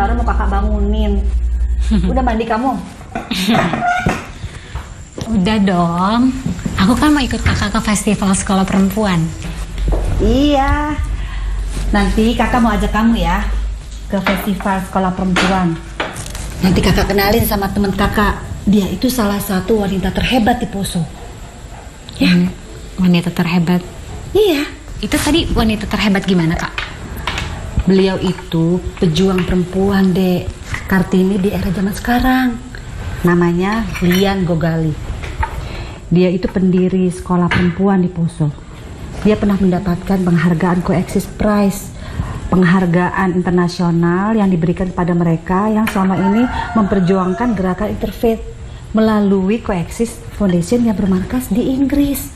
baru mau kakak bangunin. Udah mandi kamu? Udah dong. Aku kan mau ikut kakak ke festival sekolah perempuan. Iya. Nanti kakak mau ajak kamu ya ke festival sekolah perempuan. Nanti kakak kenalin sama temen kakak. Dia itu salah satu wanita terhebat di Poso. Ya. Wanita terhebat? Iya. Itu tadi wanita terhebat gimana, Kak? Beliau itu pejuang perempuan, Dek. Kartini di era zaman sekarang. Namanya Lian Gogali. Dia itu pendiri sekolah perempuan di Poso. Dia pernah mendapatkan penghargaan Coexist Prize, penghargaan internasional yang diberikan kepada mereka yang selama ini memperjuangkan gerakan interfaith melalui Coexist Foundation yang bermarkas di Inggris.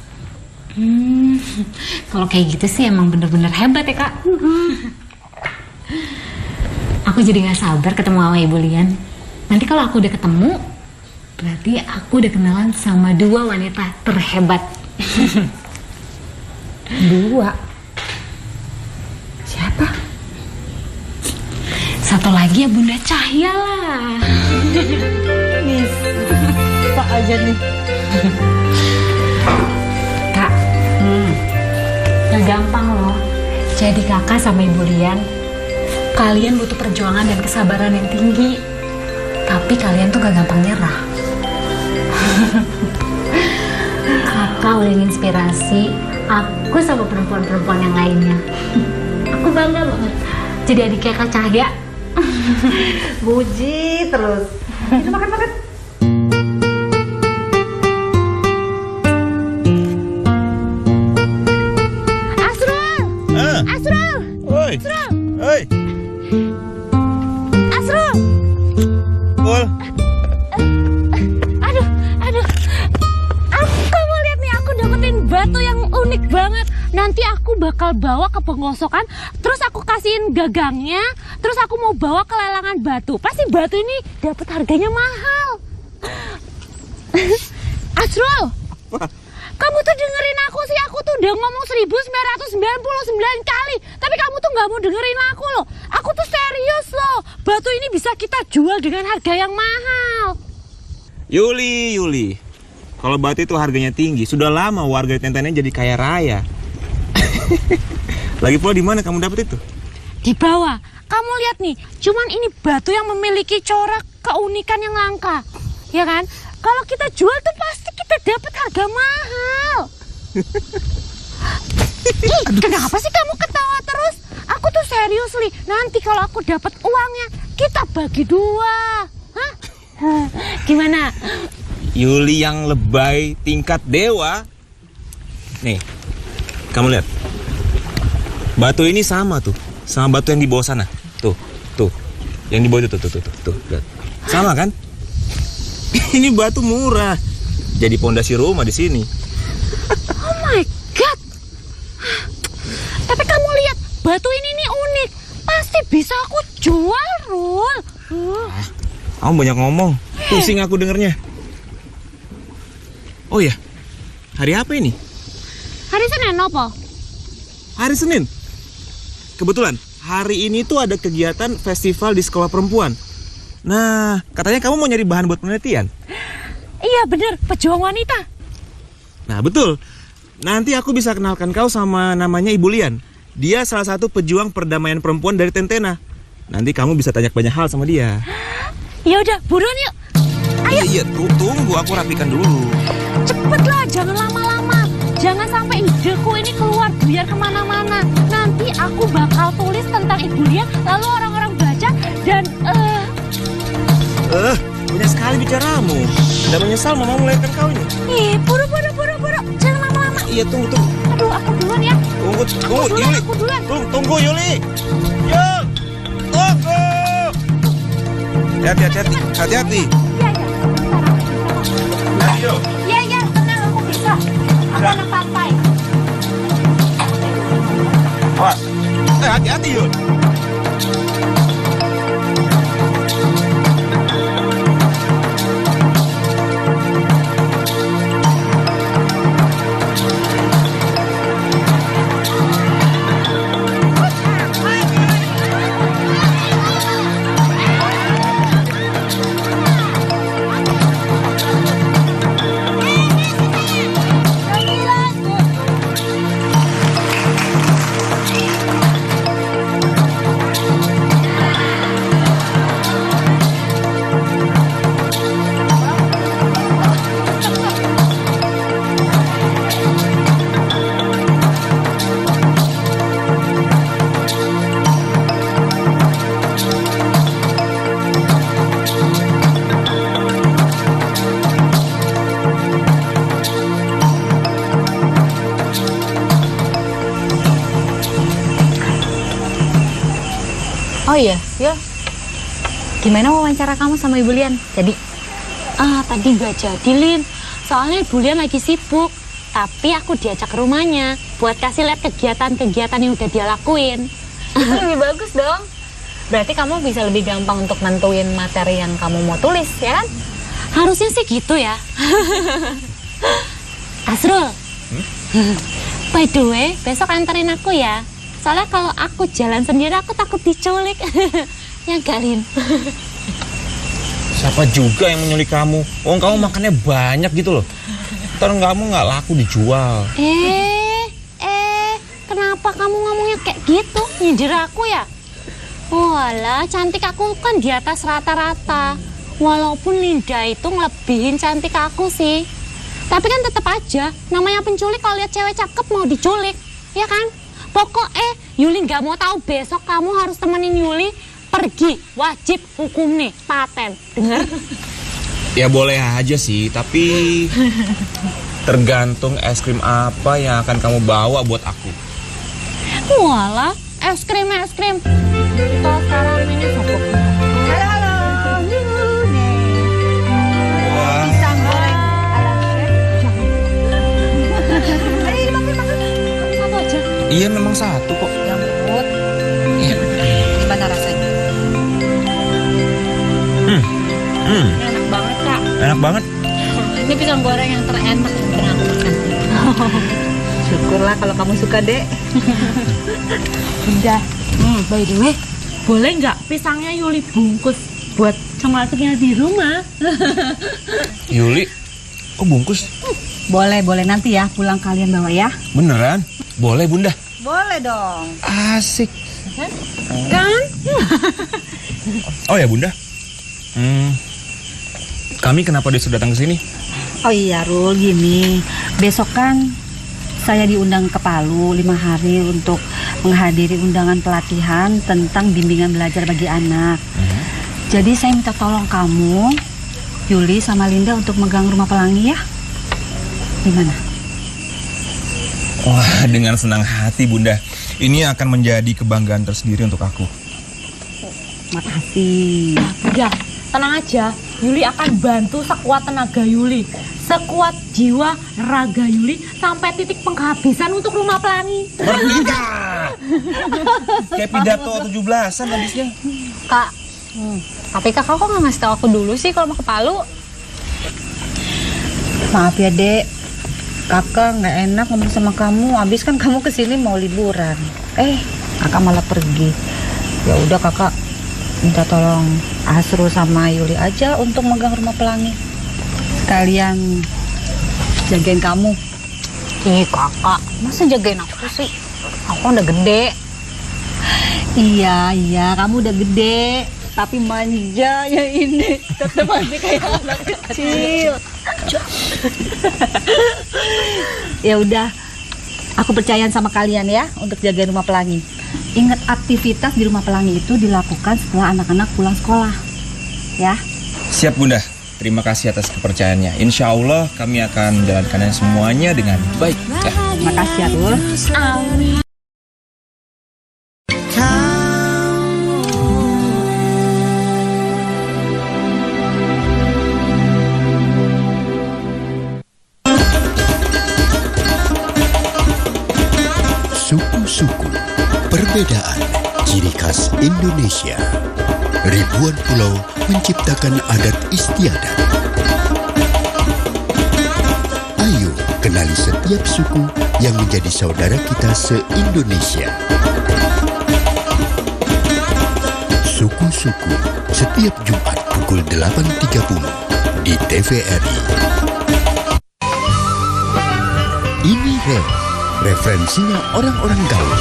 Kalau kayak gitu sih emang bener-bener hebat ya, Kak. Aku jadi gak sabar ketemu sama Ibu Lian. Nanti kalau aku udah ketemu, berarti aku udah kenalan sama dua wanita terhebat. Dua? Siapa? Satu lagi ya Bunda Cahya lah. Bisa aja nih. Kak, gak gampang loh jadi kakak sama Ibu Lian. Kalian butuh perjuangan dan kesabaran yang tinggi. Tapi kalian tuh gak gampang nyerah. Kakak udah nginspirasi aku sama perempuan-perempuan yang lainnya. Aku bangga banget jadi adiknya Kak Cahya. Muji terus. Itu makan-makan. Asrul! Asrul! Oi. Asrul! Oi. Asrul! Pul. Aduh. Kamu lihat nih, aku dapetin batu yang unik banget. Nanti aku bakal bawa ke penggosokan, terus aku kasihin gagangnya, terus aku mau bawa ke lelangan batu. Pasti batu ini dapat harganya mahal. Asrul! Apa? Kamu tuh dengerin aku sih, aku tuh udah ngomong 1999 kali. Tapi kamu tuh gak mau dengerin aku loh. Aku tuh serius loh. Batu ini bisa kita jual dengan harga yang mahal. Yuli. Kalau batu itu harganya tinggi, sudah lama warga Tentennya jadi kaya raya. Lagi pula di mana kamu dapat itu? Di bawah. Kamu lihat nih, cuman ini batu yang memiliki corak keunikan yang langka. Ya kan? Kalau kita jual tuh pasti kita dapat harga mahal. Ih, kenapa sih kamu ketawa terus? Aku tuh serius, Li. Nanti kalau aku dapat uangnya, kita bagi dua. Hah? Gimana? Yuli yang lebay tingkat dewa. Nih, kamu lihat. Batu ini sama tuh, sama batu yang di bawah sana. Tuh. Yang di bawah itu tuh. Lihat. Sama kan? Ini batu murah. Jadi pondasi rumah di sini. Oh my God. Tapi kamu lihat, batu ini nih unik. Pasti bisa aku jual, Rul. Kamu banyak ngomong. Pusing aku dengernya. Oh ya, hari apa ini? Hari Senin apa? Hari Senin. Kebetulan, hari ini tuh ada kegiatan festival di sekolah perempuan. Nah, katanya kamu mau nyari bahan buat penelitian. Iya bener, pejuang wanita. Nah, betul. Nanti aku bisa kenalkan kau sama namanya Ibu Lian. Dia salah satu pejuang perdamaian perempuan dari Tentena. Nanti kamu bisa tanya banyak hal sama dia. Ya udah, buruan yuk. Ayo. Iya, tunggu aku rapikan dulu. Cepetlah, jangan lama-lama. Jangan sampai ideku ini keluar buyar kemana-mana. Nanti aku bakal tulis tentang Ibu Lian, lalu orang-orang baca dan Banyak sekali bicaramu. Tidak menyesal mama melahirkan kau ini. buru. Jangan lama-lama. Iya, tunggu. Aduh, aku duluan ya. Tunggu, Yuli. Aku duluan. Tunggu, Yuli. Yul, tunggu. Hati-hati. Iya. Ayo. Iya, tenang, aku bisa. Aku anak pantai. Awas. Hati-hati, Yul. Oh iya, ya. Gimana wawancara kamu sama Ibu Lian? Jadi? Tadi nggak jadi, Lin. Soalnya Ibu Lian lagi sibuk. Tapi aku diajak ke rumahnya buat kasih lihat kegiatan-kegiatan yang udah dia lakuin. Itu lebih bagus dong. Berarti kamu bisa lebih gampang untuk nentuin materi yang kamu mau tulis, ya kan? Harusnya sih gitu ya. Asrul, by the way, besok anterin aku ya. Soalnya kalau aku jalan sendiri, aku takut diculik. Ya gak, Lin? Siapa juga yang menyulik kamu? Kamu makannya banyak gitu loh. Ntar kamu nggak laku dijual. Kenapa kamu ngomongnya kayak gitu? Nyindir aku ya? Walah, cantik aku kan di atas rata-rata. Walaupun Linda itu ngelebihin cantik aku sih. Tapi kan tetap aja, namanya penculik kalau lihat cewek cakep mau diculik, ya kan? Pokoknya Yuli nggak mau tahu, besok kamu harus temenin Yuli pergi, wajib hukum nih, paten, denger? Ya boleh aja sih, tapi tergantung es krim apa yang akan kamu bawa buat aku. Walah, es krim. Kita sekarang ini sopok. Halo. Pisang goreng ala chef. Ini makan. Satu aja. Iya memang satu kok. Nyambut. Gimana rasanya? Enak banget, Kak. Enak banget. Ini pisang goreng yang terenak yang pernah aku makan. Syukurlah kalau kamu suka, Dek. Bunda, by the way, boleh nggak pisangnya Yuli bungkus buat cemaltiknya di rumah? Yuli, kok bungkus? Boleh nanti ya pulang kalian bawa ya. Beneran? Boleh Bunda. Boleh dong. Asik. Kan? Oh ya Bunda. Kami kenapa disuruh datang ke sini? Oh iya Rul, gini. Besok kan saya diundang ke Palu 5 hari untuk menghadiri undangan pelatihan tentang bimbingan belajar bagi anak. Jadi saya minta tolong kamu, Yuli sama Linda untuk megang Rumah Pelangi ya. Gimana? Wah, dengan senang hati Bunda. Ini akan menjadi kebanggaan tersendiri untuk aku. Makasih. Udah, tenang aja. Yuli akan bantu sekuat tenaga Yuli, sekuat jiwa raga Yuli sampai titik penghabisan untuk Rumah Pelangi. Merdeka! Kayak pidato 17-an habisnya. Kak, tapi kakak kok nggak ngasih tahu aku dulu sih kalau mau ke Palu? Maaf ya Dek, kakak nggak enak ngomong sama kamu. Abis kan kamu kesini mau liburan. Kakak malah pergi. Ya udah kakak minta tolong Asrul sama Yuli aja untuk megang Rumah Pelangi. Sekalian jagain kamu. Ih kakak, masa jagain aku sih? Aku udah gede. Iya, kamu udah gede. Tapi manja ya ini. Tetap masih kayak anak kecil. Ya udah, aku percayaan sama kalian ya untuk jagain Rumah Pelangi. Ingat, aktivitas di Rumah Pelangi itu dilakukan setelah anak-anak pulang sekolah. Ya. Siap Bunda. Terima kasih atas kepercayaannya. Insya Allah kami akan menjalankannya semuanya dengan baik. Ya. Makasih ya Rul. Suku-suku, perbedaan, ciri khas Indonesia. Ribuan pulau menciptakan adat istiadat. Ayo kenali setiap suku yang menjadi saudara kita se-Indonesia. Suku-suku, setiap Jumat pukul 8.30 di TVRI. Ini referensinya orang-orang gaul.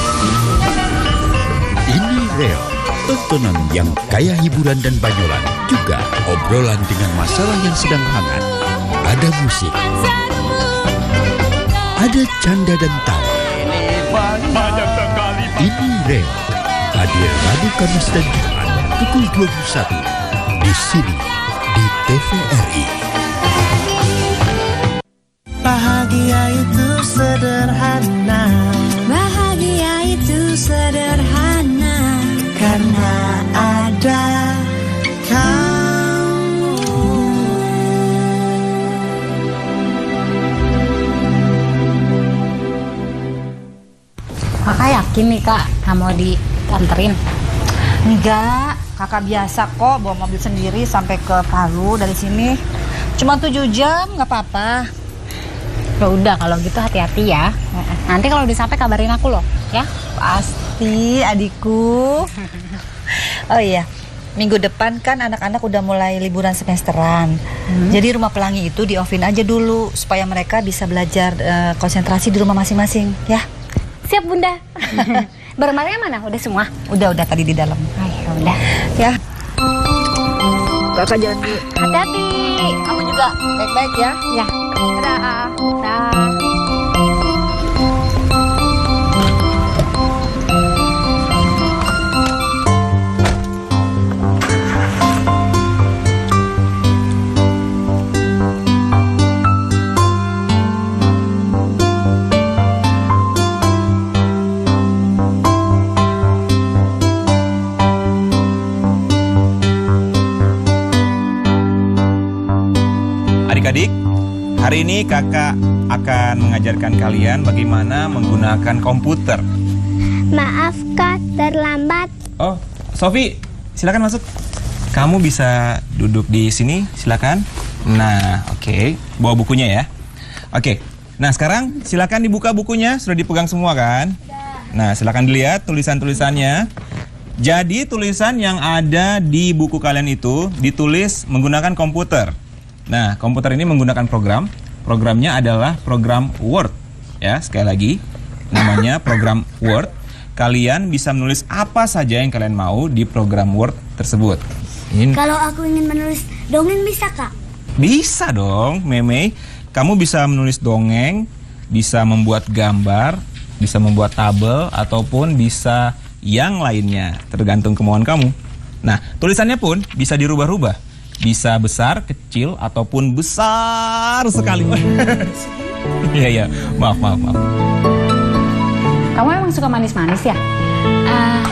Ini tontonan yang kaya hiburan dan banyolan, juga obrolan dengan masalah yang sedang hangat. Ada musik, ada canda dan tawa. Ini Reo, hadir Rabu, Kamis dan Jumat pukul 21 di sini di TVRI. Bahagia itu sederhana. Bahagia itu sederhana Karena Kakak yakin nih kak, nggak mau dianterin? Enggak, kakak biasa kok bawa mobil sendiri sampai ke Palu dari sini. Cuma 7 jam, nggak apa-apa. Ya udah kalau gitu hati-hati ya. Nanti kalau udah sampai kabarin aku loh, ya. Pasti adikku. Oh iya, minggu depan kan anak-anak udah mulai liburan semesteran. Jadi rumah pelangi itu di-off-in aja dulu supaya mereka bisa belajar konsentrasi di rumah masing-masing, ya. Siap bunda. Barang-barangnya mana? Udah semua? Udah tadi di dalam. Ya udah. Ya. Kakak jalan dulu. Hati-hati. Kamu juga baik-baik ya. Ya. Dadah. Dadah. Adik-adik, hari ini kakak akan mengajarkan kalian bagaimana menggunakan komputer. Maaf Kak, terlambat. Oh, Sofi, silakan masuk. Kamu bisa duduk di sini, silakan. Nah, oke. Bawa bukunya ya. Oke. Nah, sekarang silakan dibuka bukunya. Sudah dipegang semua kan? Nah, silakan dilihat tulisan-tulisannya. Jadi, tulisan yang ada di buku kalian itu ditulis menggunakan komputer. Nah, komputer ini menggunakan program. Programnya adalah program Word. Ya, sekali lagi, namanya program Word. Kalian bisa menulis apa saja yang kalian mau di program Word tersebut. Kalau aku ingin menulis dongeng bisa Kak? Bisa dong, Meme. Kamu bisa menulis dongeng, bisa membuat gambar, bisa membuat tabel, ataupun bisa yang lainnya. Tergantung kemauan kamu. Nah, tulisannya pun bisa dirubah-rubah. Bisa besar, kecil, ataupun besar sekali. Iya, maaf. Kamu emang suka manis-manis ya?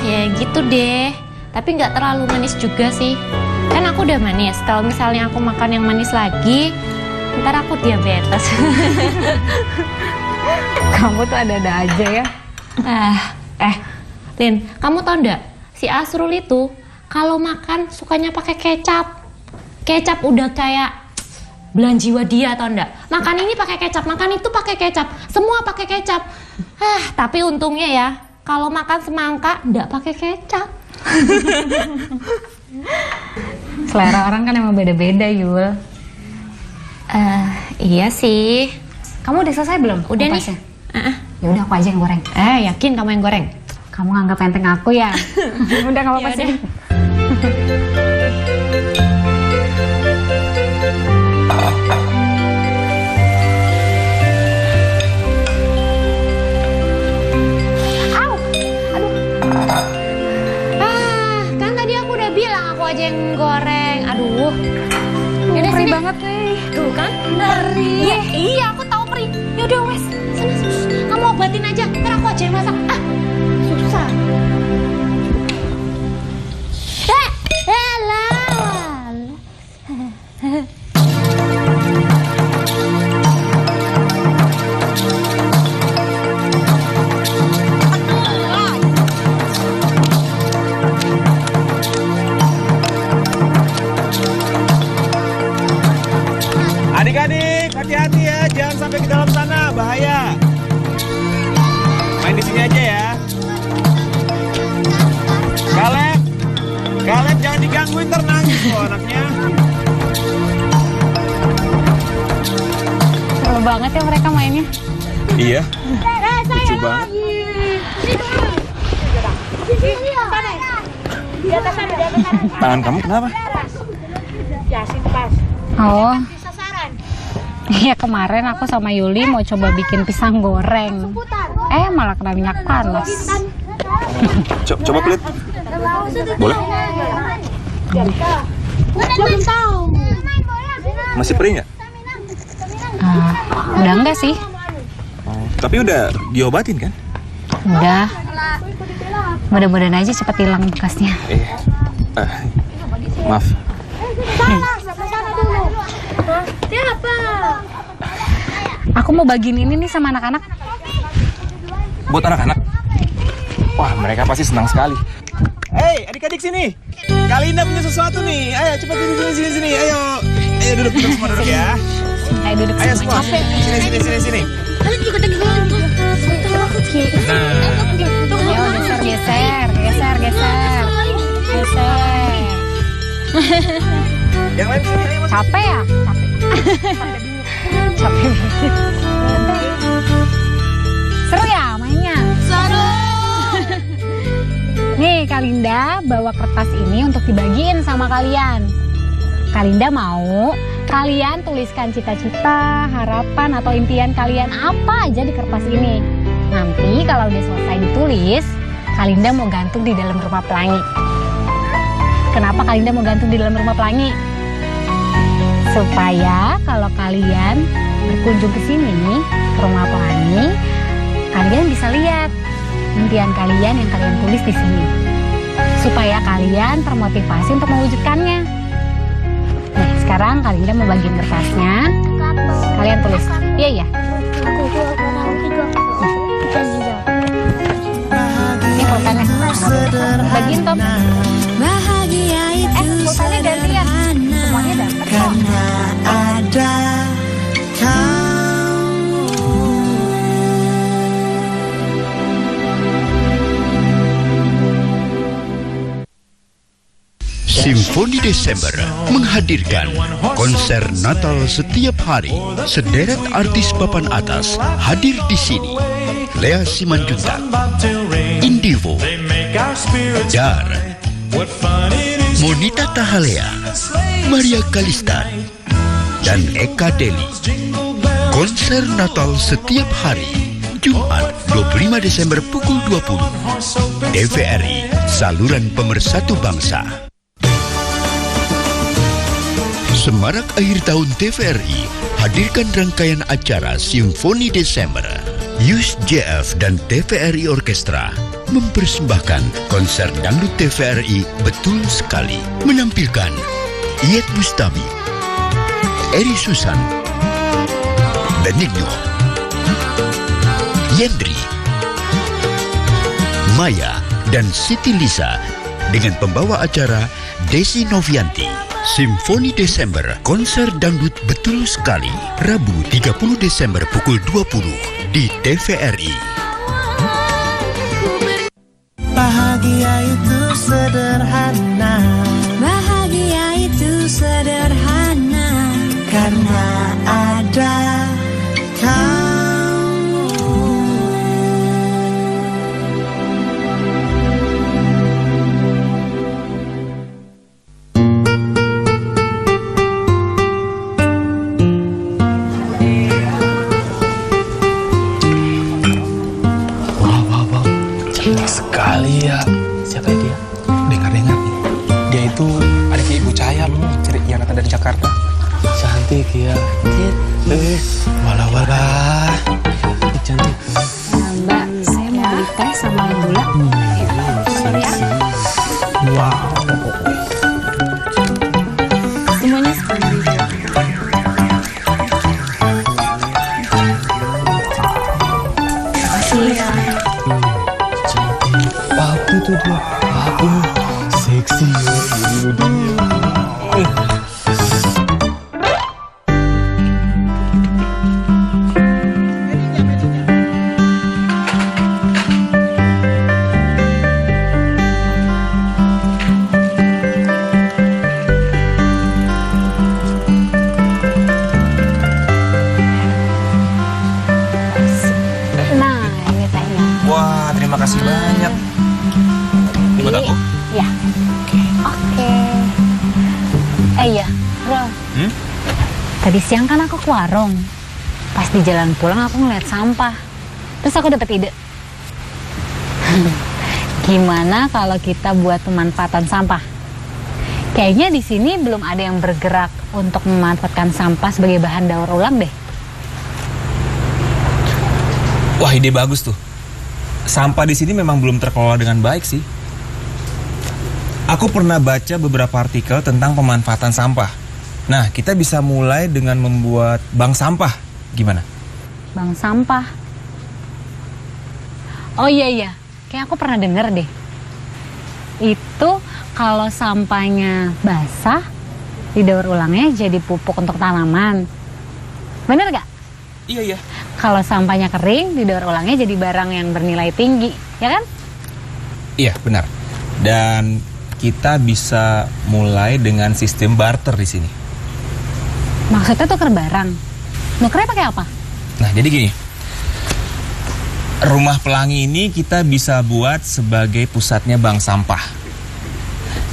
Ya gitu deh. Tapi nggak terlalu manis juga sih. Kan aku udah manis. Kalau misalnya aku makan yang manis lagi, ntar aku diabetes. Kamu tuh ada-ada aja ya. Lin, kamu tau nggak? Si Asrul itu kalau makan sukanya pakai kecap. Kecap udah kayak belan jiwa dia, tau nggak? Makan ini pakai kecap, makan itu pakai kecap, semua pakai kecap. Tapi untungnya ya, kalau makan semangka nggak pakai kecap. Selera orang kan emang beda-beda, Yul. Iya sih. Kamu udah selesai belum? Udah kupasnya? nih. Ya udah aku aja yang goreng. Yakin kamu yang goreng? Kamu nganggap enteng aku ya? Udah nggak apa-apa Yaudah. sih. Kan tadi aku udah bilang aku aja yang goreng. Aduh. Yaudah Perih sini. banget nih. Tuh kan? Perih. Iya, aku tahu perih. Yaudah wes. Sana. Kamu obatin aja. Ntar aku aja yang masak. Susah. Adik-adik, hati-hati ya, jangan sampai ke dalam sana, bahaya. Main di sini aja ya. Kaleb jangan digangguin, ntar nangis loh anaknya. Seru banget ya mereka mainnya. Iya, lucu banget. Tangan kamu kenapa? Oh. Iya, kemarin aku sama Yuli mau coba bikin pisang goreng. Malah kena minyak panas. Coba pelit. Boleh? Masih perih nggak? Udah enggak sih? Tapi udah diobatin kan? Udah. Mudah-mudahan aja cepet hilang bekasnya. Maaf. Aku mau bagiin ini nih sama anak-anak. Buat anak-anak? Wah, mereka pasti senang sekali. Hei, adik-adik sini. Kali Linda punya sesuatu nih. Ayo, cepat sini. Ayo duduk semua duduk ya. Ayo duduk Ayo semua. semua. Sini. Kalian ikut lagi dulu. Nah, Ayo geser. yang lain sini. Ayo masuk. Capek ya? Capek. Seru ya mainnya? Seru. Nih Kalinda bawa kertas ini untuk dibagiin sama kalian. Kalinda mau kalian tuliskan cita-cita, harapan atau impian kalian apa aja di kertas ini. Nanti kalau udah selesai ditulis, Kalinda mau gantung di dalam rumah pelangi. Kenapa Kalinda mau gantung di dalam rumah pelangi? Supaya kalau kalian berkunjung ke sini, ke rumah pelangi, kalian bisa lihat impian kalian yang kalian tulis di sini. Supaya kalian termotivasi untuk mewujudkannya. Nah, sekarang Kalinda mau bagiin kertasnya. Kalian tulis. Iya. Ini pulpennya. Bagiin Tom. Pulpennya gantian. Semuanya dapat kok. Ada kamu. Simfoni Desember menghadirkan konser Natal setiap hari. Sederet artis papan atas hadir di sini. Lea Simanjuntak, Indivo, Dar, Monita Tahalea, Maria Kalistan, dan Eka Deli. Konser Natal setiap hari, Jumat 25 Desember pukul 20. TVRI, saluran pemersatu bangsa. Semarak akhir tahun TVRI hadirkan rangkaian acara Simfoni Desember. USJF dan TVRI Orkestra mempersembahkan konser dangdut TVRI Betul Sekali. Menampilkan Iyeth Bustami, Eri Susan, Benigno, Yendri, Maya, dan Siti Lisa dengan pembawa acara Desi Novianti. Simfoni Desember, konser dangdut Betul Sekali, Rabu 30 Desember pukul 20 di TVRI. Bahagia itu sederhana. Bahagia itu sederhana. Karena ada kamu. Sekali ya. Siapa ya dia? Dengar-dengar nih. Dia itu adiknya Ibu Cahaya loh, yang datang dari Jakarta. Cantik ya. Walah. Cantik. Mbak, saya mau beli teh sama gula. Seksi. Wow. Semuanya sekali. Papu tuh dia. Papu. Seksi. Nah, ini tehnya. Wah, terima kasih banyak. Ini buat aku. Ya. Oke. Iya, Bro. Tadi siang kan aku ke warung. Pas di jalan pulang aku ngeliat sampah. Terus aku dapet ide. Gimana kalau kita buat pemanfaatan sampah? Kayaknya di sini belum ada yang bergerak untuk memanfaatkan sampah sebagai bahan daur ulang deh. Wah, ide bagus tuh. Sampah di sini memang belum terkelola dengan baik sih. Aku pernah baca beberapa artikel tentang pemanfaatan sampah. Nah, kita bisa mulai dengan membuat bank sampah. Gimana? Bank sampah. Oh iya, kayak aku pernah denger deh. Itu kalau sampahnya basah, didaur ulangnya jadi pupuk untuk tanaman. Bener gak? Iya. Kalau sampahnya kering, didaur ulangnya jadi barang yang bernilai tinggi, ya kan? Iya, benar. Dan kita bisa mulai dengan sistem barter di sini. Maksudnya tuker barang. Nukernya pakai apa? Nah, jadi gini. Rumah pelangi ini kita bisa buat sebagai pusatnya bank sampah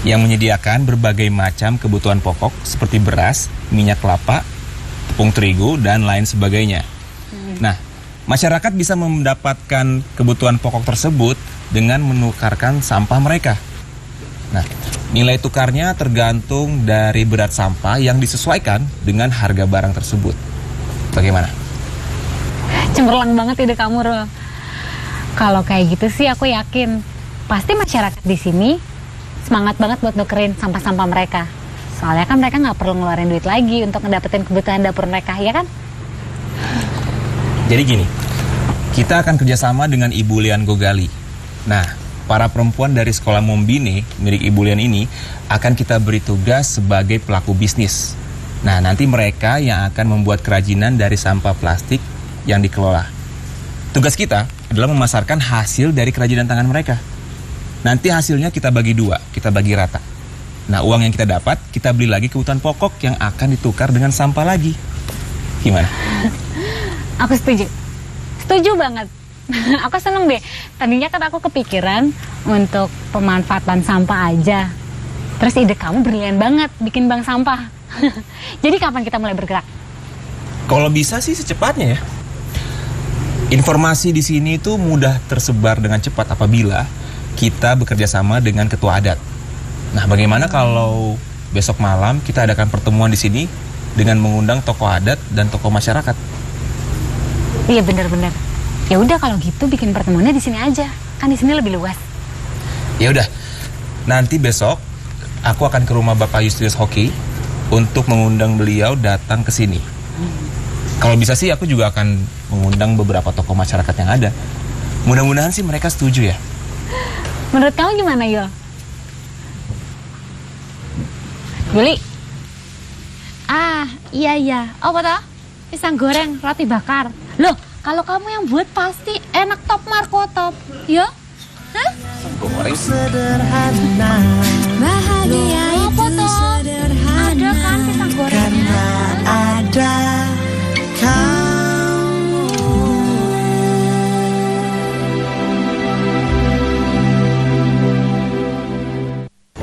yang menyediakan berbagai macam kebutuhan pokok seperti beras, minyak kelapa, tepung terigu, dan lain sebagainya. Nah, masyarakat bisa mendapatkan kebutuhan pokok tersebut dengan menukarkan sampah mereka. Nah, nilai tukarnya tergantung dari berat sampah yang disesuaikan dengan harga barang tersebut. Bagaimana? Cemerlang banget ide kamu, Rul. Kalau kayak gitu sih aku yakin pasti masyarakat di sini semangat banget buat nukerin sampah-sampah mereka. Soalnya kan mereka nggak perlu ngeluarin duit lagi untuk ngedapetin kebutuhan dapur mereka, ya kan? Jadi gini, kita akan kerjasama dengan Ibu Lian Gogali. Nah, para perempuan dari sekolah Mombine milik Ibu Lian ini akan kita beri tugas sebagai pelaku bisnis. Nah, nanti mereka yang akan membuat kerajinan dari sampah plastik yang dikelola. Tugas kita adalah memasarkan hasil dari kerajinan tangan mereka. Nanti hasilnya kita bagi dua, kita bagi rata. Nah, uang yang kita dapat, kita beli lagi kebutuhan pokok yang akan ditukar dengan sampah lagi. Gimana? Aku setuju. Setuju banget. Aku seneng deh. Tadinya kan aku kepikiran untuk pemanfaatan sampah aja. Terus ide kamu brilian banget bikin bank sampah. Jadi kapan kita mulai bergerak? Kalau bisa sih secepatnya ya. Informasi di sini itu mudah tersebar dengan cepat apabila kita bekerja sama dengan ketua adat. Nah, bagaimana kalau besok malam kita adakan pertemuan di sini dengan mengundang tokoh adat dan tokoh masyarakat? Iya, benar-benar. Ya udah kalau gitu bikin pertemuannya di sini aja. Kan di sini lebih luas. Ya udah. Nanti besok aku akan ke rumah Bapak Justinus Hoki untuk mengundang beliau datang ke sini. Kalau bisa sih aku juga akan mengundang beberapa tokoh masyarakat yang ada. Mudah-mudahan sih mereka setuju ya. Menurut kamu gimana, Yul? Yuli? Iya. Apa toh? Pisang goreng, roti bakar. Loh, kalau kamu yang buat pasti enak top markotop. Ya? Hah? Goreng. Sederhana Bahagia Apa itu toh? sederhana. Ada kan pisang gorengnya? karena ada kamu.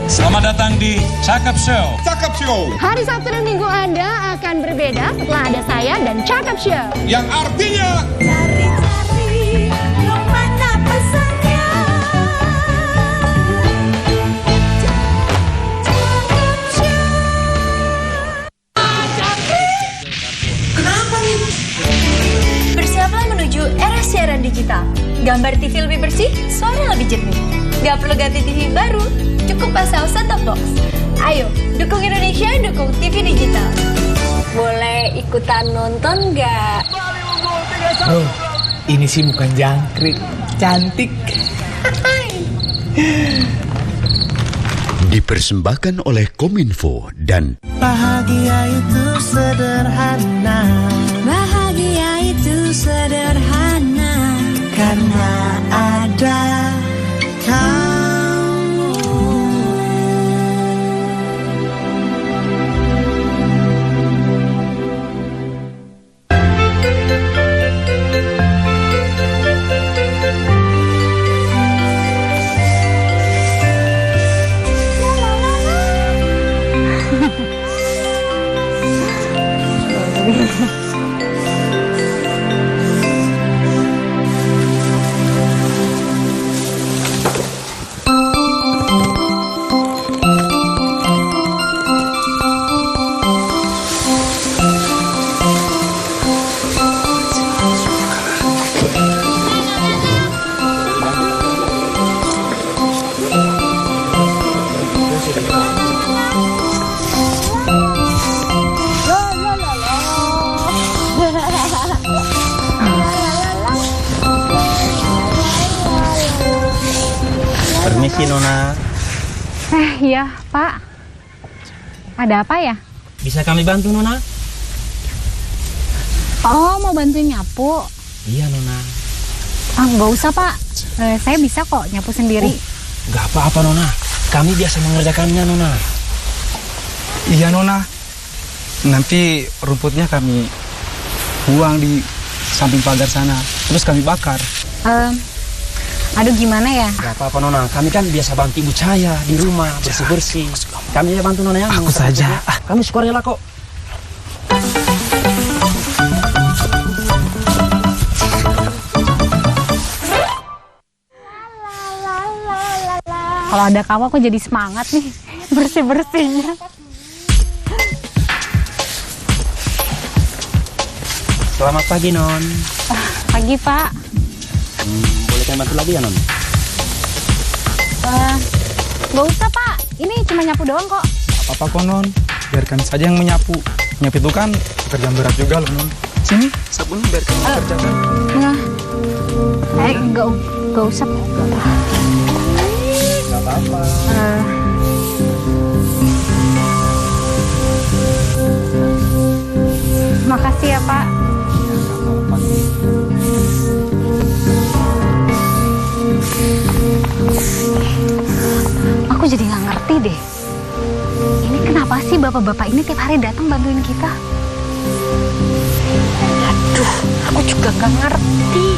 Selamat datang di Cakep Show. Hari Sabtu dan Minggu Anda akan berbeda setelah ada saya dan Cakep Show. Yang artinya Cari-cari kemana pesannya. Bersiaplah menuju era siaran digital. Gambar TV lebih bersih, suara lebih jernih. Gak perlu ganti TV baru, cukup pasang set-top box. Ayo, dukung Indonesia, dukung TV digital. Boleh ikutan nonton gak? Bro, ini sih bukan jangkrik, cantik. Dipersembahkan oleh Kominfo dan Bahagia itu sederhana Bahagia itu sederhana. karena ada kamu. Permisi Nona. Iya, Pak. Ada apa ya? Bisa kami bantu Nona? Oh, mau bantuin nyapu? Iya Nona. Nggak usah, Pak. Saya bisa kok nyapu sendiri. Gak apa-apa Nona. Kami biasa mengerjakannya Nona. Iya Nona. Nanti rumputnya kami buang di samping pagar sana. Terus kami bakar. Aduh, gimana ya? Gak apa-apa Nona. Kami kan biasa bantu Ibu Cahaya di rumah bersih-bersih. Kami aja bantu Nona ya. Aku saja. Kami sukarela kok. Kalau ada kamu aku jadi semangat nih bersih-bersihnya. Selamat pagi Non. Pagi, Pak. Boleh kami bantu lagi ya Non? Nggak usah, Pak. Ini cuma nyapu doang kok. Apa-apa kok Non. Biarkan saja yang menyapu. Menyapu itu kan pekerjaan berat juga loh Non. Sini, sabunnya biarkan kerjakan. Nah, nggak usah. Gak apa-apa. Makasih ya, Pak. Aku jadi nggak ngerti deh. Ini kenapa sih bapak-bapak ini tiap hari datang bantuin kita? Aduh, aku juga nggak ngerti.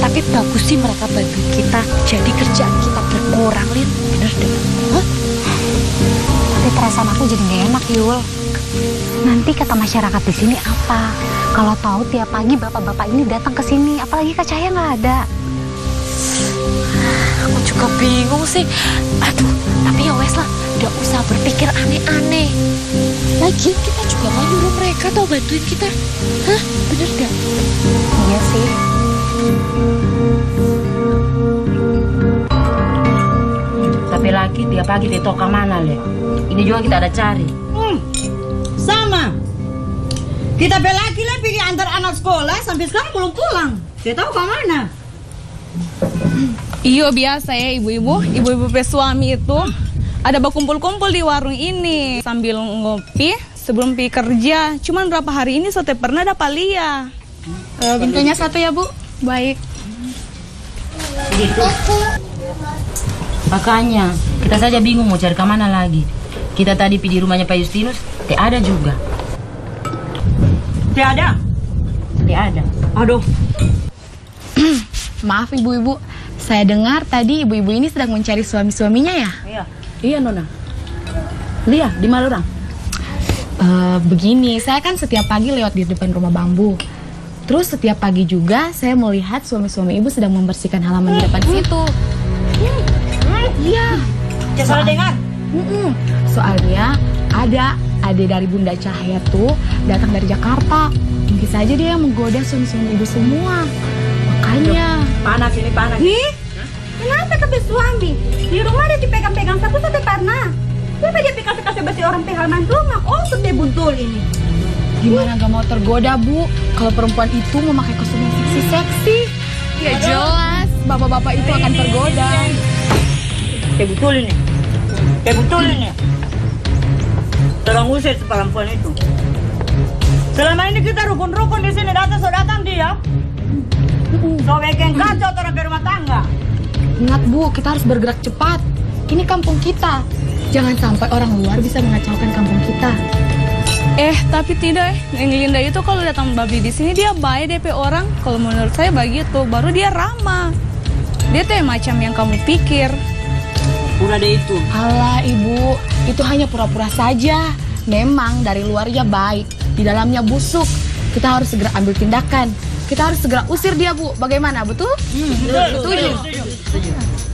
Tapi bagus sih mereka bantu kita. Jadi kerjaan kita berkurang, Lin. Bener deh. Tapi perasaan aku jadi nggak enak, Yul. Nanti kata masyarakat di sini apa? Kalau tahu tiap pagi bapak-bapak ini datang ke sini, apalagi Kak Cahaya nggak ada. Aku juga bingung sih. Aduh, tapi ya wes lah. Udah usah berpikir aneh-aneh. Lagian kita juga mau nyuruh mereka tau bantuin kita. Hah? Bener gak? Iya sih. Tapi lagi tiap pagi di toko mana Le? Ini juga kita ada cari. Sama. Kita laki lah pergi antar anak sekolah sampai sekarang belum pulang. Saya tahu ke mana. Iya biasa ya ibu-ibu pesuami itu ada berkumpul-kumpul di warung ini sambil ngopi sebelum pergi kerja. Cuman berapa hari ini saya pernah dapat Lia. Bentuknya satu ya Bu. Baik. Gitu. Makanya kita saja bingung mau cari kemana lagi. Kita tadi pergi di rumahnya Pak Justinus, tidak ada juga. Tidak ada. Tidak ada. Aduh. Maaf ibu-ibu, saya dengar tadi ibu-ibu ini sedang mencari suami-suaminya ya? Iya. Iya Nona. Lia, di mana orang? Begini, saya kan setiap pagi lewat di depan rumah bambu. Terus setiap pagi juga saya melihat suami-suami ibu sedang membersihkan halaman di depan situ. Iya. Saya salah dengar. Soalnya ada dari Bunda Cahaya tuh datang dari Jakarta. Mungkin saja dia yang menggoda suami-suami ibu semua. Makanya. Panas ini panas. Ih, kenapa ke suami? Di rumah dia dipegang-pegang satu pernah. Kenapa dia kasih besi orang halaman rumah? Oh, sudah buntul ini. Gimana gak mau tergoda Bu? Kalau perempuan itu memakai kostum yang seksi-seksi. Ya jelas, bapak-bapak itu akan tergoda. Kayak betul ini. Kayak betul ini. Tolong usir si perempuan itu. Selama ini kita rukun-rukun di sini datang dia. So bikin kacau orang ke rumah tangga. Ingat Bu, kita harus bergerak cepat. Ini kampung kita. Jangan sampai orang luar bisa mengacaukan kampung kita. Tapi tidak. Neng Linda itu kalau datang babi di sini dia baik DP orang. Kalau menurut saya begitu, baru dia ramah. Dia tuh macam yang kamu pikir. Udah deh itu. Alah Ibu, itu hanya pura-pura saja. Memang dari luarnya baik, di dalamnya busuk. Kita harus segera ambil tindakan. Kita harus segera usir dia Bu. Bagaimana, betul? Setuju.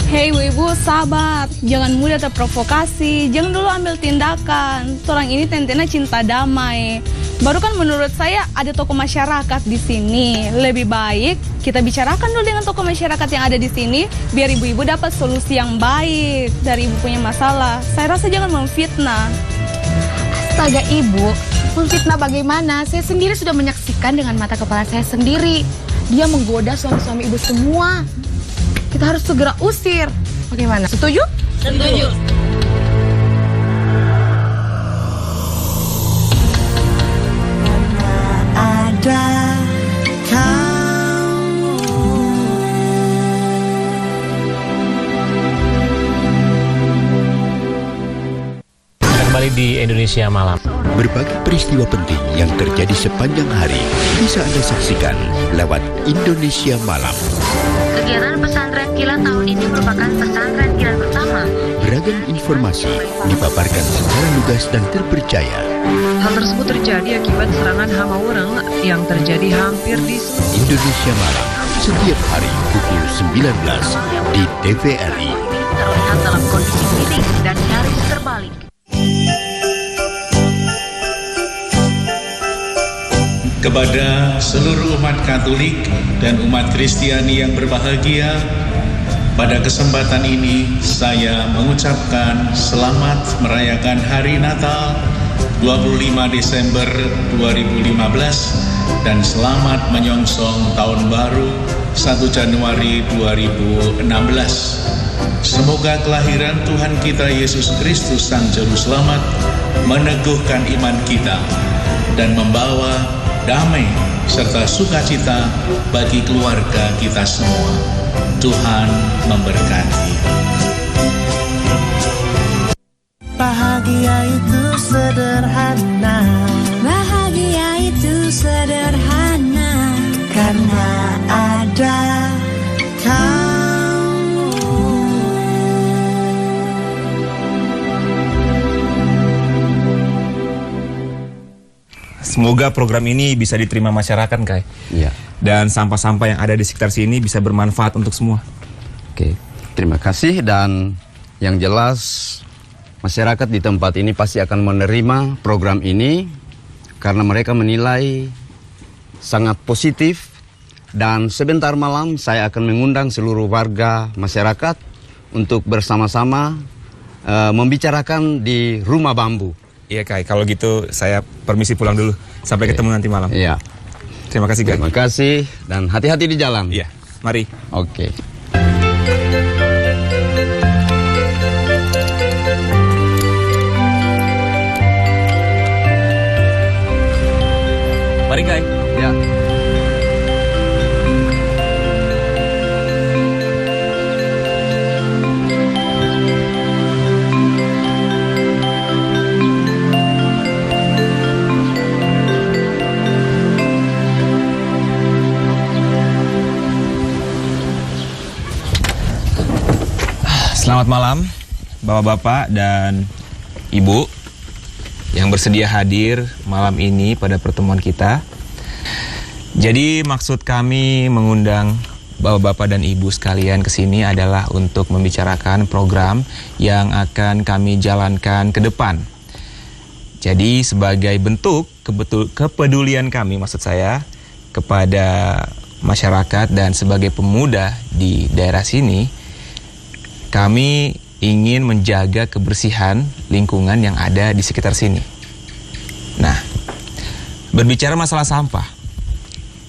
Hei ibu-ibu, sabar. Jangan mudah terprovokasi. Jangan dulu ambil tindakan. Orang ini tentena cinta damai. Baru kan menurut saya ada tokoh masyarakat di sini. Lebih baik kita bicarakan dulu dengan tokoh masyarakat yang ada di sini, biar ibu-ibu dapat solusi yang baik dari ibu punya masalah. Saya rasa jangan memfitnah. Astaga Ibu, memfitnah bagaimana? Saya sendiri sudah menyaksikan dengan mata kepala saya sendiri. Dia menggoda suami-suami ibu semua. Kita harus segera usir. Bagaimana? Setuju? Setuju. Ada kamu. Kembali di Indonesia Malam. Berbagai peristiwa penting yang terjadi sepanjang hari bisa Anda saksikan lewat Indonesia Malam. Kegiatan pesantren kilat tahun ini merupakan pesantren kilat pertama. Beragam informasi dipaparkan secara lugas dan terpercaya. Hal tersebut terjadi akibat serangan hama orang yang terjadi hampir di Indonesia Malam setiap hari pukul 19 di TVRI. Terlihat dalam kondisi miring dan nyaris terbalik. Kepada seluruh umat Katolik dan umat Kristiani yang berbahagia, pada kesempatan ini saya mengucapkan selamat merayakan Hari Natal 25 Desember 2015 dan selamat menyongsong Tahun Baru 1 Januari 2016. Semoga kelahiran Tuhan kita Yesus Kristus Sang Juru Selamat meneguhkan iman kita dan membawa damai serta sukacita bagi keluarga kita semua. Tuhan memberkati. Bahagia itu sederhana. Bahagia itu sederhana. Karena ada kamu. Semoga program ini bisa diterima masyarakat, Kai. Iya. Dan sampah-sampah yang ada di sekitar sini bisa bermanfaat untuk semua. Oke, terima kasih. Dan yang jelas masyarakat di tempat ini pasti akan menerima program ini karena mereka menilai sangat positif. Dan sebentar malam saya akan mengundang seluruh warga masyarakat untuk bersama-sama membicarakan di Rumah Bambu. Iya, Kai. Kalau gitu saya permisi pulang dulu. Sampai ketemu nanti malam. Iya. Terima kasih, Kai. Terima kasih dan hati-hati di jalan. Iya. Mari. Oke. Mari, Kai. Ya. Selamat malam, Bapak-bapak dan Ibu yang bersedia hadir malam ini pada pertemuan kita. Jadi maksud kami mengundang Bapak-bapak dan Ibu sekalian ke sini adalah untuk membicarakan program yang akan kami jalankan ke depan. Jadi sebagai bentuk kepedulian kami, maksud saya, kepada masyarakat dan sebagai pemuda di daerah sini, kami ingin menjaga kebersihan lingkungan yang ada di sekitar sini. Nah, berbicara masalah sampah,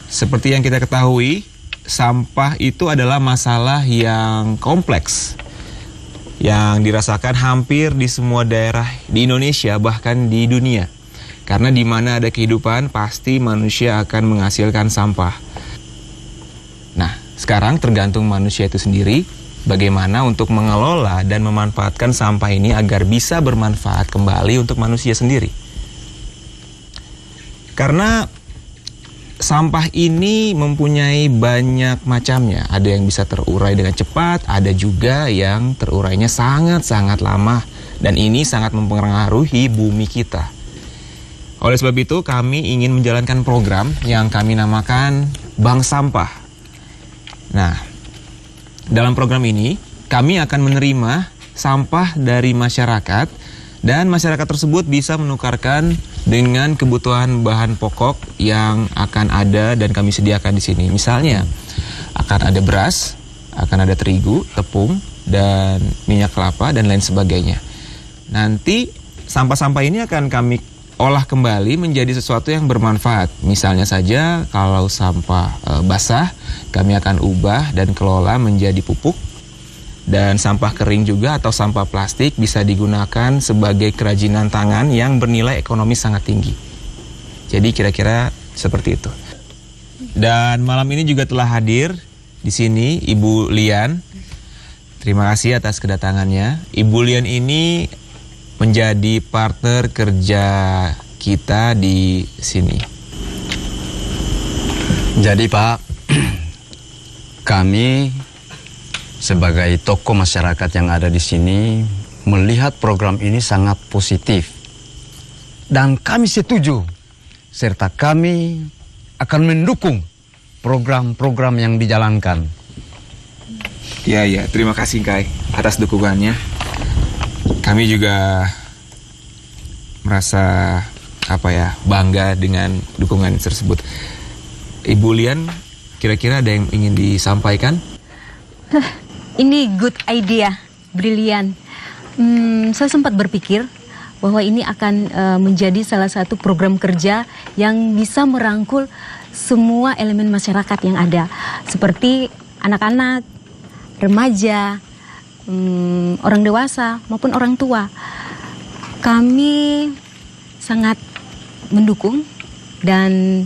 seperti yang kita ketahui, sampah itu adalah masalah yang kompleks, yang dirasakan hampir di semua daerah di Indonesia, bahkan di dunia. Karena di mana ada kehidupan, pasti manusia akan menghasilkan sampah. Nah, sekarang tergantung manusia itu sendiri, bagaimana untuk mengelola dan memanfaatkan sampah ini agar bisa bermanfaat kembali untuk manusia sendiri. Karena sampah ini mempunyai banyak macamnya. Ada yang bisa terurai dengan cepat, ada juga yang terurainya sangat-sangat lama. Dan ini sangat mempengaruhi bumi kita. Oleh sebab itu, kami ingin menjalankan program yang kami namakan Bank Sampah. Nah, dalam program ini, kami akan menerima sampah dari masyarakat dan masyarakat tersebut bisa menukarkan dengan kebutuhan bahan pokok yang akan ada dan kami sediakan di sini. Misalnya, akan ada beras, akan ada terigu, tepung, dan minyak kelapa, dan lain sebagainya. Nanti, sampah-sampah ini akan kami olah kembali menjadi sesuatu yang bermanfaat. Misalnya saja, kalau sampah basah, kami akan ubah dan kelola menjadi pupuk. Dan sampah kering juga atau sampah plastik bisa digunakan sebagai kerajinan tangan yang bernilai ekonomi sangat tinggi. Jadi kira-kira seperti itu. Dan malam ini juga telah hadir di sini Ibu Lian. Terima kasih atas kedatangannya. Ibu Lian ini menjadi partner kerja kita di sini. Jadi Pak, kami sebagai tokoh masyarakat yang ada di sini melihat program ini sangat positif. Dan kami setuju, serta kami akan mendukung program-program yang dijalankan. Ya, terima kasih Kai atas dukungannya. Kami juga merasa bangga dengan dukungan tersebut. Ibu Lian, kira-kira ada yang ingin disampaikan? Ini good idea, brilian. Saya sempat berpikir bahwa ini akan menjadi salah satu program kerja yang bisa merangkul semua elemen masyarakat yang ada, seperti anak-anak, remaja, orang dewasa maupun orang tua. Kami sangat mendukung dan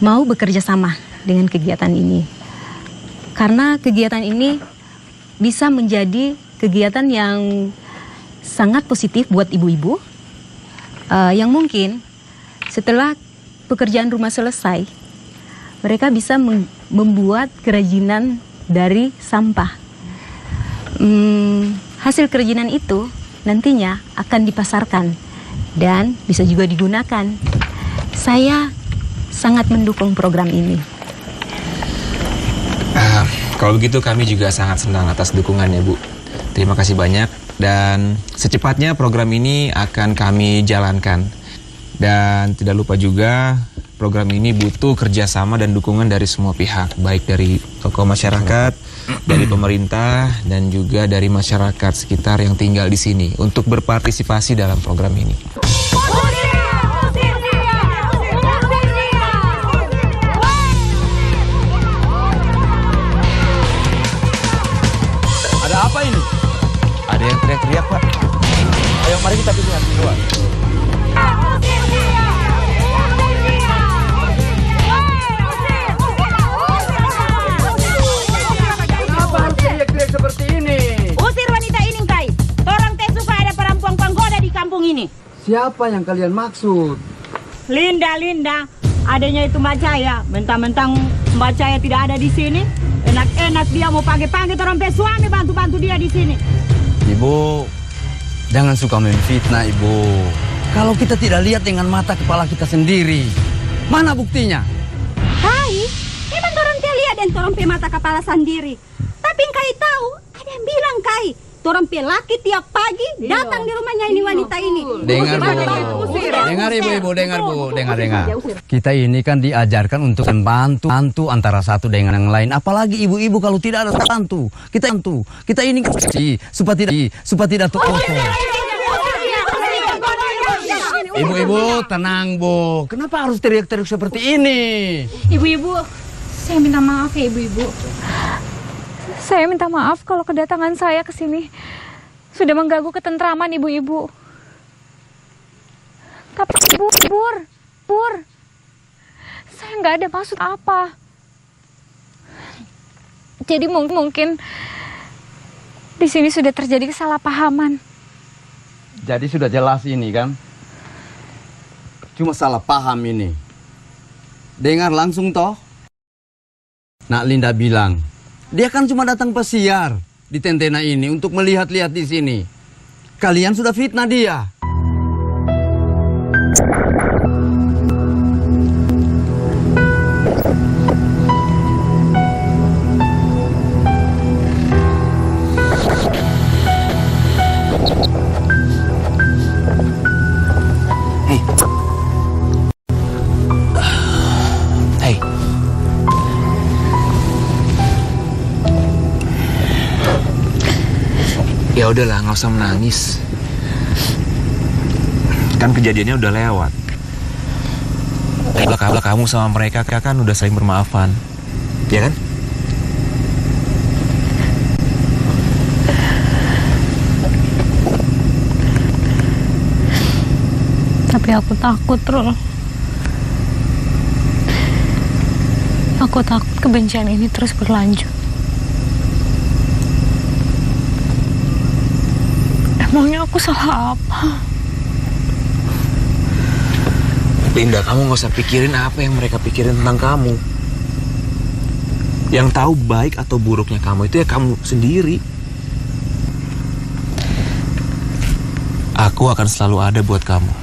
mau bekerja sama dengan kegiatan ini. Karena kegiatan ini bisa menjadi kegiatan yang sangat positif buat ibu-ibu yang mungkin setelah pekerjaan rumah selesai, mereka bisa membuat kerajinan dari sampah. Hasil kerajinan itu nantinya akan dipasarkan dan bisa juga digunakan. Saya sangat mendukung program ini. Kalau begitu kami juga sangat senang atas dukungannya, Bu. Terima kasih banyak dan secepatnya program ini akan kami jalankan. Dan tidak lupa juga program ini butuh kerjasama dan dukungan dari semua pihak, baik dari tokoh masyarakat, dari pemerintah, dan juga dari masyarakat sekitar yang tinggal di sini untuk berpartisipasi dalam program ini. Ada apa ini? Ada yang teriak-teriak, Pak. Ayo, mari kita pilih yang keluar. Kenapa harus teriak-teriak seperti ini? Usir wanita ini, Kai. Orang teh suka ada perempuan penggoda di kampung ini. Siapa yang kalian maksud? Linda, adanya itu Mbak Caya. Mentang-mentang Mbak Caya tidak ada di sini, enak-enak dia mau panggil-panggil orang suami bantu-bantu dia di sini. Ibu, jangan suka memfitnah, Ibu. Kalau kita tidak lihat dengan mata kepala kita sendiri, mana buktinya? Kai, memang orang teh lihat dan orang pe mata kepala sendiri. Tapi Kai tahu, ada yang bilang Kai, orang pe laki tiap pagi datang di rumahnya ini wanita ini. Dengar, Bu. Dengar, Ibu, dengar, Bu. Dengar. Kita ini kan diajarkan untuk membantu antara satu dengan yang lain. Apalagi ibu-ibu kalau tidak ada bantu. Kita ini supaya tidak terkotor. Ibu-ibu, tenang, Bu. Kenapa harus teriak-teriak seperti ini? Ibu-ibu, saya minta maaf ya ibu-ibu. Saya minta maaf kalau kedatangan saya ke sini sudah mengganggu ketentraman ibu-ibu. Tapi Pur, saya nggak ada maksud apa. Jadi mungkin di sini sudah terjadi kesalahpahaman. Jadi sudah jelas ini kan? Cuma salah paham ini. Dengar langsung toh. Nak Linda bilang, dia kan cuma datang pesiar di tentena ini untuk melihat-lihat di sini. Kalian sudah fitnah dia. Hey. Ya udahlah, nggak usah menangis. Kan kejadiannya udah lewat. Kalau kamu sama mereka kan udah saling bermaafan, ya kan? Tapi aku takut, Rul. Aku takut kebencian ini terus berlanjut. Emangnya aku salah apa? Linda, kamu gak usah pikirin apa yang mereka pikirin tentang kamu. Yang tahu baik atau buruknya kamu itu ya kamu sendiri. Aku akan selalu ada buat kamu.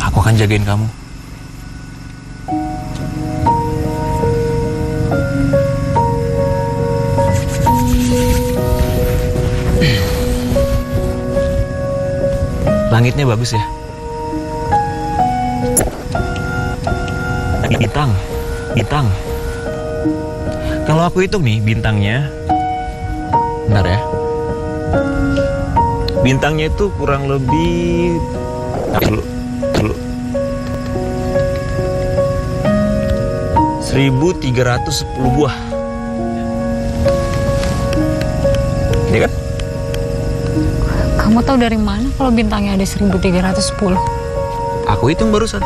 Aku akan jagain kamu. Langitnya bagus ya. Bintang. Kalau aku hitung nih bintangnya, bentar ya. Bintangnya itu kurang lebih dulu 1310 buah. Ini kan? Kamu tahu dari mana kalau bintangnya ada 1310? Aku hitung barusan.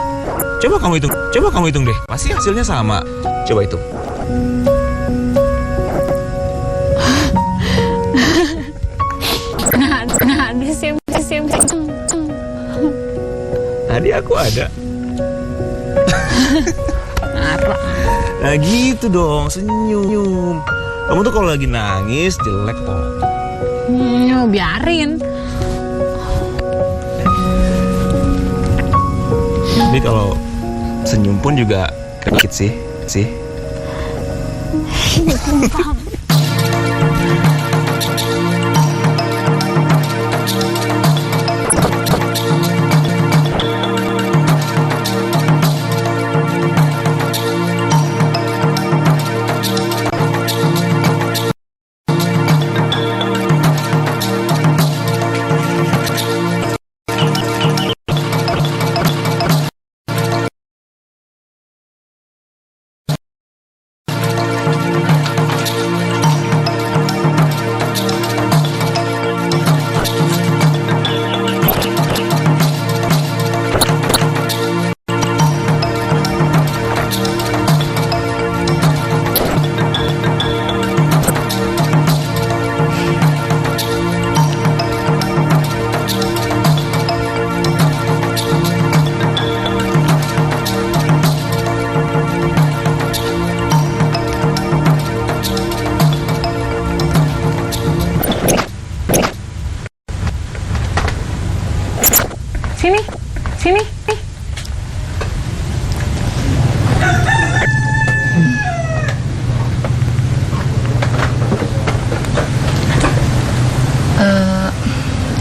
Coba kamu hitung deh. Pasti hasilnya sama. Coba hitung. Nah, ada sim. Tadi aku ada. Nah gitu dong, senyum. Kamu tuh kalau lagi nangis jelek toh. Biarin. Tapi kalau senyum pun juga dikit sih. Sini.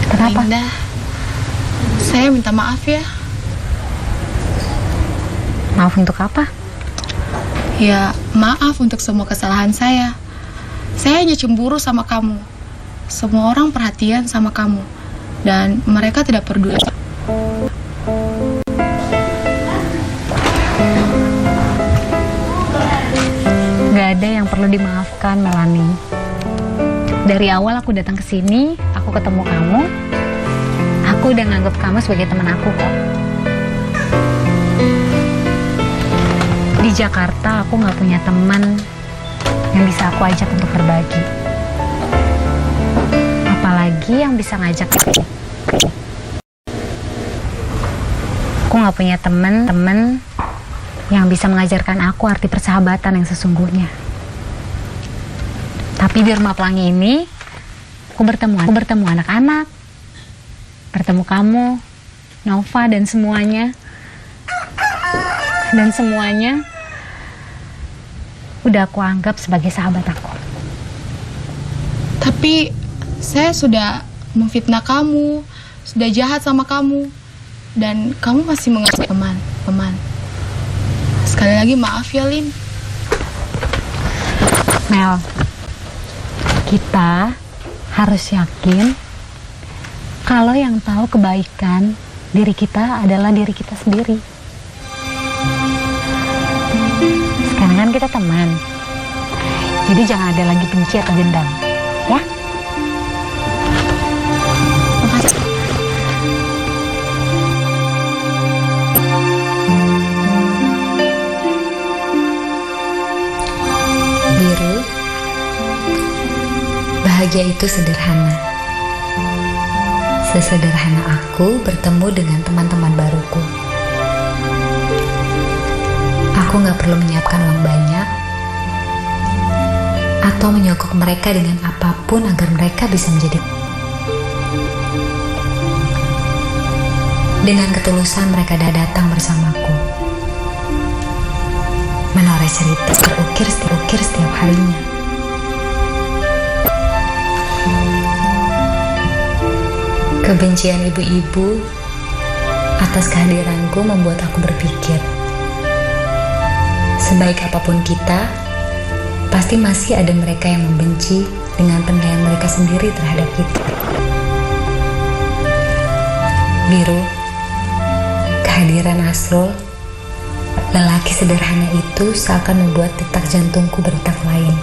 Kenapa? Linda, saya minta maaf ya. Maaf untuk apa? Ya, maaf untuk semua kesalahan saya. Saya hanya cemburu sama kamu. Semua orang perhatian sama kamu. Dan mereka tidak peduli. Gak ada yang perlu dimaafkan, Melanie. Dari awal aku datang ke sini, aku ketemu kamu. Aku udah nganggap kamu sebagai teman aku kok. Di Jakarta aku gak punya teman yang bisa aku ajak untuk berbagi. Apalagi yang bisa ngajak aku. Aku gak punya teman yang bisa mengajarkan aku arti persahabatan yang sesungguhnya. Tapi di Rumah Pelangi ini, aku bertemu anak-anak, bertemu kamu, Nova, dan semuanya. Dan semuanya udah aku anggap sebagai sahabat aku. Tapi saya sudah memfitnah kamu, sudah jahat sama kamu, dan kamu masih menganggap teman. Sekali lagi maaf ya, Lin. Mel, kita harus yakin kalau yang tahu kebaikan diri kita adalah diri kita sendiri. Sekarang kan kita teman, jadi jangan ada lagi benci atau dendam, ya? Bahagia itu sederhana. Sesederhana aku bertemu dengan teman-teman baruku. Aku gak perlu menyiapkan uang banyak atau menyogok mereka dengan apapun agar mereka bisa menjadi. Dengan ketulusan mereka datang bersamaku, menoreh cerita terukir setiap harinya. Kebencian ibu-ibu atas kehadiranku membuat aku berpikir, sebaik apapun kita, pasti masih ada mereka yang membenci dengan penilaian mereka sendiri terhadap kita. Biru, kehadiran Asrul, lelaki sederhana itu seakan membuat detak jantungku berdetak lain.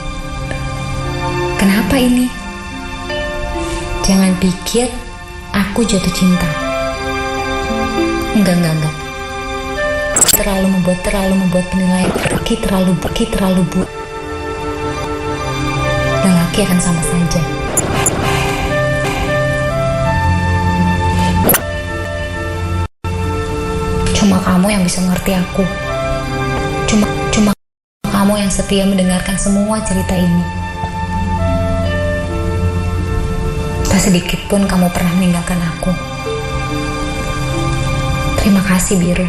Kenapa ini? Jangan pikir aku jatuh cinta. Enggak. Terlalu membuat penilaian terlalu buruk. Lelaki akan sama saja. Cuma kamu yang bisa mengerti aku. Cuma kamu yang setia mendengarkan semua cerita ini. Tak sedikit pun kamu pernah meninggalkan aku. Terima kasih, Biru.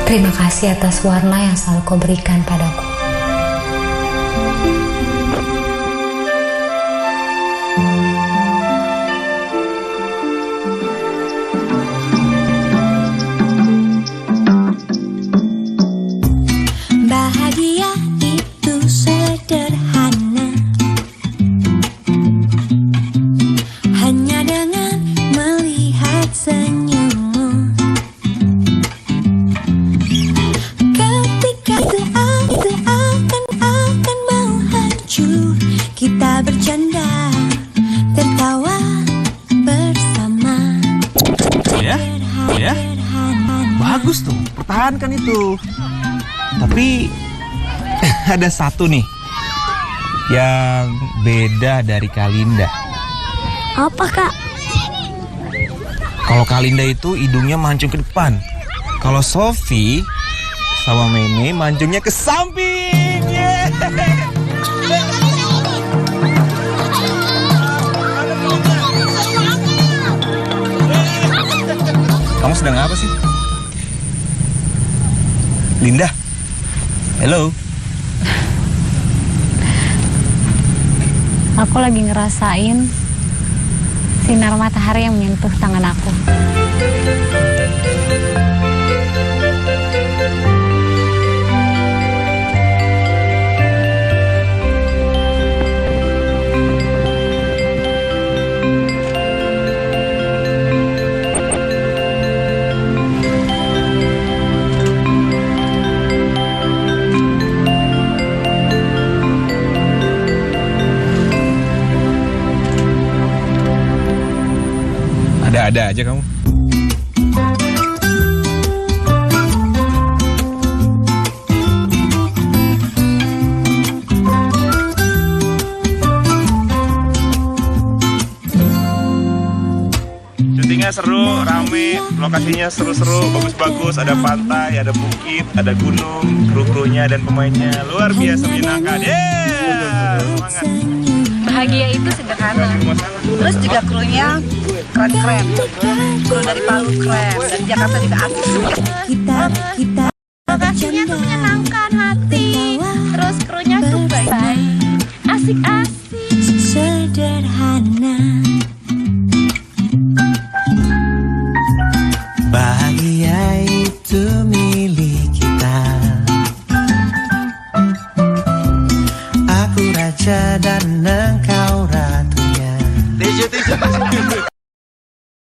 Terima kasih atas warna yang selalu kau berikan padaku. Bahagia itu sederhana, hanya dengan melihat senyummu. Ketika itu akan mau hancur, kita bercanda, tertawa bersama. Ya, bagus tuh, pertahankan itu. Tapi ada satu nih yang beda dari Kalinda. Apa, Kak? Kalau Kalinda itu hidungnya mancung ke depan. Kalau Sofi sama Meme mancungnya ke samping. Kamu sedang apa sih? Linda. Halo. Aku lagi ngerasain sinar matahari yang menyentuh tangan aku. Ada aja kamu. Syutingnya seru, rame, lokasinya seru-seru, bagus-bagus, ada pantai, ada bukit, ada gunung, kru-krunya dan pemainnya luar biasa menyenangkan. Semangat. Bahagia itu sederhana. Terus juga krunya keren-keren. Kru dari Palu keren, dari Jakarta juga asik. Kita Lokasinya tuh menyenangkan hati. Terus krunya tuh baik-baik. Asik-asik. sederhana.